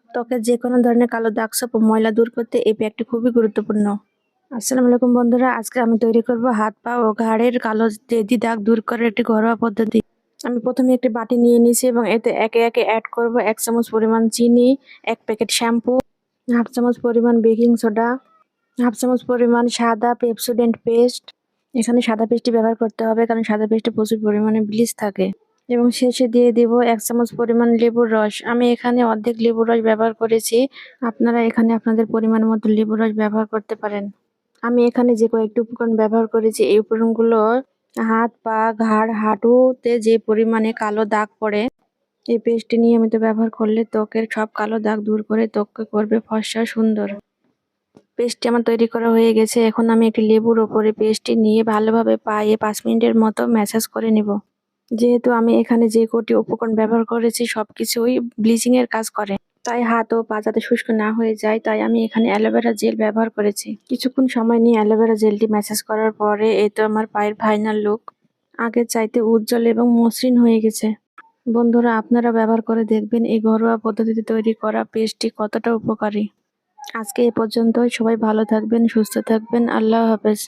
ত্বকের যে কোনো ধরনের কালো দাগ ছোপ ও ময়লা দূর করতে এই প্যাকটি খুবই গুরুত্বপূর্ণ। আসসালামু আলাইকুম বন্ধুরা, আজকে আমি তৈরি করব হাত পা ও ঘাড়ের কালো জেদি দাগ দূর করার একটি ঘরোয়া পদ্ধতি। আমি প্রথমে একটি বাটি নিয়ে নিয়েছি এবং এতে একে একে অ্যাড করব 1 চামচ পরিমাণ চিনি, 1 প্যাকেট শ্যাম্পু, হাফ চামচ পরিমাণ বেকিং সোডা, হাফ চামচ পরিমাণ সাদা পেপসোডেন্ট পেস্ট। এখানে সাদা পেস্টটি ব্যবহার করতে হবে কারণ সাদা পেস্টে প্রচুর পরিমাণে ব্লিচ থাকে। এবং শেষে দিয়ে দিব 1 চামচ পরিমাণ লেবুর রস। আমি এখানে অর্ধেক লেবুর রস ব্যবহার করেছি, আপনারা এখানে আপনাদের পরিমাণ মতো লেবুর রস ব্যবহার করতে পারেন। আমি এখানে যে কয়েকটি উপকরণ ব্যবহার করেছি, এই উপকরণগুলো হাত পা ঘাড় হাঁটুতে যে পরিমাণে কালো দাগ পড়ে, এই পেস্টটি নিয়মিত ব্যবহার করলে ত্বকের সব কালো দাগ দূর করে ত্বককে করবে ফর্সা সুন্দর। পেস্টটি আমার তৈরি করা হয়ে গেছে। এখন আমি একটি লেবুর ওপরে পেস্টটি নিয়ে ভালোভাবে পায়ে 5 মিনিটের মতো ম্যাসাজ করে নেব। যেহেতু আমি এখানে যে কটি উপকরণ ব্যবহার করেছি সবকিছুই ব্লিচিং এর কাজ করে, তাই হাত ও পা যাতে শুষ্ক না হয়ে যায়, তাই আমি এখানে অ্যালোভেরা জেল ব্যবহার করেছি। কিছুক্ষণ সময় নিয়ে অ্যালোভেরা জেলটি ম্যাসাজ করার পরে এই তো আমার পায়ের ফাইনাল লুক। আগের চাইতে উজ্জ্বল এবং মসৃণ হয়ে গেছে। বন্ধুরা, আপনারা ব্যবহার করে দেখবেন এই ঘরোয়া পদ্ধতিতে তৈরি করা পেস্টটি কতটা উপকারী। আজকে এ পর্যন্তই। সবাই ভালো থাকবেন, সুস্থ থাকবেন। আল্লাহ হাফেজ।